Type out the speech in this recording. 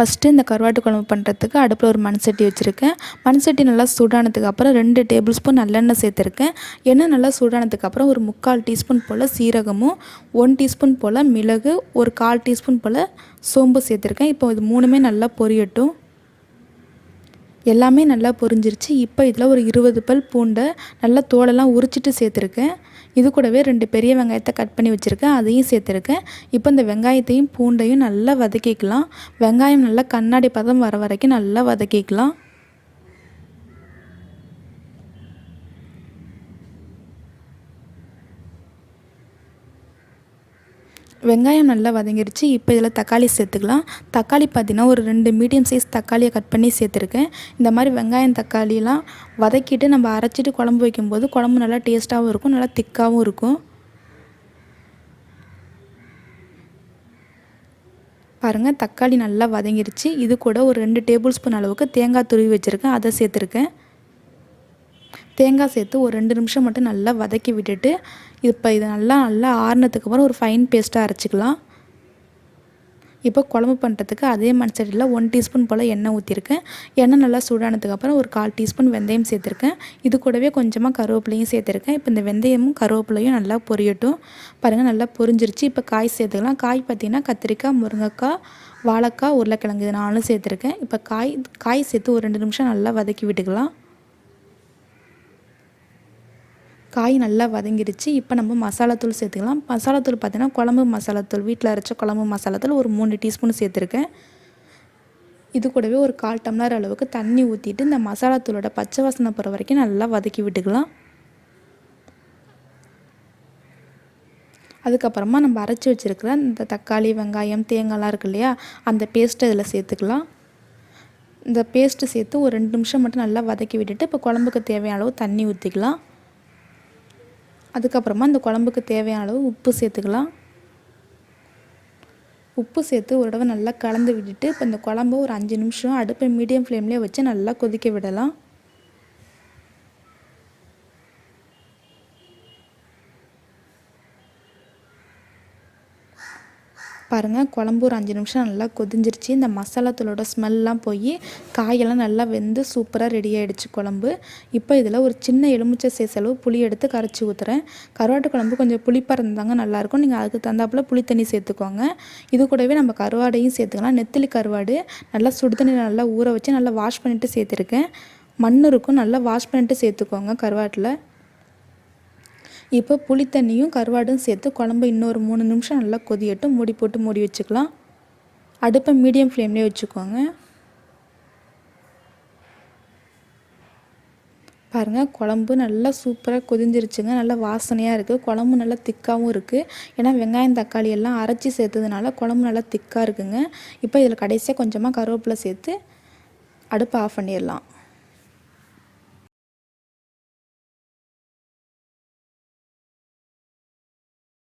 First இந்த கருவாட்டு குழம்பு பண்ணுறதுக்கு அடுப்பில் ஒரு மண் சட்டி வச்சுருக்கேன். மண் சட்டி நல்லா சூடானதுக்கு அப்புறம் 2 டேபிள் ஸ்பூன் நல்லெண்ணெய் சேர்த்துருக்கேன். எண்ணெய் நல்லா சூடானதுக்கு அப்புறம் ஒரு 3/4 டீஸ்பூன் போல் சீரகமும் 1 டீஸ்பூன் போல் மிளகு ஒரு 1/4 டீஸ்பூன் போல் சோம்பு சேர்த்துருக்கேன். இப்போ இது 3மே நல்லா பொரியட்டும். எல்லாமே நல்லா பொரிஞ்சிருச்சு. இப்போ இதில் ஒரு 20 பல் பூண்டை நல்லா தோலெல்லாம் உரிச்சிட்டு சேர்த்துருக்கேன். இது கூடவே 2 பெரிய வெங்காயத்தை கட் பண்ணி வச்சுருக்கேன், அதையும் சேர்த்துருக்கேன். இப்போ இந்த வெங்காயத்தையும் பூண்டையும் நல்லா வதக்கிக்கலாம். வெங்காயம் நல்லா கண்ணாடி பதம் வர வரைக்கும் நல்லா வதக்கிக்கலாம். வெங்காயம் நல்லா வதங்கிருச்சு. இப்போ இதில் தக்காளி சேர்த்துக்கலாம். தக்காளி பார்த்திங்கன்னா ஒரு 2 மீடியம் சைஸ் தக்காளியை கட் பண்ணி சேர்த்துருக்கேன். இந்த மாதிரி வெங்காயம் தக்காளியெலாம் வதக்கிட்டு நம்ம அரைச்சிட்டு குழம்பு வைக்கும்போது குழம்பு நல்லா டேஸ்ட்டாகவும் இருக்கும், நல்லா திக்காகவும் இருக்கும். பாருங்கள், தக்காளி நல்லா வதங்கிருச்சு. இது கூட ஒரு 2 டேபிள் ஸ்பூன் அளவுக்கு தேங்காய் துருவி வச்சுருக்கேன், அதை சேர்த்துருக்கேன். தேங்காய் சேர்த்து ஒரு 2 நிமிஷம் மட்டும் நல்லா வதக்கி விட்டுட்டு இப்போ இது நல்லா ஆறுனதுக்கு அப்புறம் ஒரு ஃபைன் பேஸ்ட்டாக அரைச்சிக்கலாம். இப்போ குழம்பு பண்ணுறதுக்கு அதே மண் சட்டியில் 1 டீஸ்பூன் போல் எண்ணெய் ஊற்றிருக்கேன். எண்ணெய் நல்லா சூடானதுக்கப்புறம் ஒரு 1/4 டீஸ்பூன் வெந்தயம் சேர்த்துருக்கேன். இது கூடவே கொஞ்சமாக கருவேப்பிலையும் சேர்த்துருக்கேன். இப்போ இந்த வெந்தயமும் கருவேப்பிலையும் நல்லா பொரியட்டும். பாருங்கள், நல்லா பொரிஞ்சிருச்சு. இப்போ காய் சேர்த்துக்கலாம். காய் பார்த்திங்கன்னா கத்திரிக்காய், முருங்கைக்காய், வாழைக்காய், உருளைக்கிழங்கு இது 4 சேர்த்துருக்கேன். இப்போ காய் சேர்த்து ஒரு 2 நிமிஷம் நல்லா வதக்கி விட்டுக்கலாம். காய் நல்லா வதங்கிடுச்சு. இப்போ நம்ம மசாலாத்தூள் சேர்த்துக்கலாம். மசாலாத்தூள் பார்த்திங்கன்னா குழம்பு மசாலாத்தூள், வீட்டில் அரைச்ச குழம்பு மசாலாத்தூள் ஒரு 3 டீஸ்பூன் சேர்த்துருக்கேன். இது கூடவே ஒரு 1/4 டம்ளர் அளவுக்கு தண்ணி ஊற்றிட்டு இந்த மசாலாத்தூளோட பச்சை வாசனை போகிற வரைக்கும் நல்லா வதக்கி விட்டுக்கலாம். அதுக்கப்புறமா நம்ம அரைச்சி வச்சுருக்கிற இந்த தக்காளி, வெங்காயம், தேங்காய்லாம் இருக்கு இல்லையா, அந்த பேஸ்ட்டை இதில் சேர்த்துக்கலாம். இந்த பேஸ்ட்டு சேர்த்து ஒரு 2 நிமிஷம் மட்டும் நல்லா வதக்கி விட்டுட்டு இப்போ குழம்புக்கு தேவையான அளவு தண்ணி ஊற்றிக்கலாம். அதுக்கப்புறமா இந்த குழம்புக்கு தேவையான அளவு உப்பு சேர்த்துக்கலாம். உப்பு சேர்த்து ஒரு தடவை நல்லா கலந்து விட்டுட்டு இப்போ இந்த குழம்பு ஒரு 5 நிமிஷம் அடுப்பை மீடியம் ஃப்ளேம்லேயே வச்சு நல்லா கொதிக்க விடலாம். பாருங்கள், குழம்பு ஒரு 5 நிமிஷம் நல்லா கொதிஞ்சிருச்சு. இந்த மசாலாத்தூளோட ஸ்மெல்லாம் போய் காயெல்லாம் நல்லா வெந்து சூப்பராக ரெடி ஆகிடுச்சு குழம்பு. இப்போ இதில் ஒரு சின்ன எலுமிச்சை சைஸ் அளவு புளி எடுத்து கரைச்சி ஊற்றுறேன். கருவாட்டு குழம்பு கொஞ்சம் புளிப்பாக இருந்தாங்க நல்லாயிருக்கும். நீங்கள் அதுக்கு தகுந்தாப்பில் புளி தண்ணி சேர்த்துக்கோங்க. இது கூடவே நம்ம கருவாடையும் சேர்த்துக்கலாம். நெத்திலி கருவாடு நல்லா சுடு தண்ணியில் நல்லா ஊற வச்சு நல்லா வாஷ் பண்ணிவிட்டு சேர்த்துருக்கேன். மண் இருக்கும், நல்லா வாஷ் பண்ணிவிட்டு சேர்த்துக்கோங்க கருவாட்டில். இப்போ புளி தண்ணியும் கருவாடும் சேர்த்து குழம்பு இன்னொரு 3 நிமிஷம் நல்லா கொதியட்டும். மூடி போட்டு மூடி வச்சுக்கலாம். அடுப்பை மீடியம் ஃப்ளேம்லேயே வச்சுக்கோங்க. பாருங்கள், குழம்பு நல்லா சூப்பராக கொதிஞ்சிருச்சுங்க. நல்லா வாசனையாக இருக்குது. குழம்பு நல்லா திக்காகவும் இருக்குது. ஏன்னா வெங்காயம் தக்காளி எல்லாம் அரைச்சி சேர்த்ததுனால குழம்பு நல்லா திக்காக இருக்குங்க. இப்போ இதில் கடைசியாக கொஞ்சமாக கருவேப்பிலை சேர்த்து அடுப்பை ஆஃப் பண்ணிடலாம்.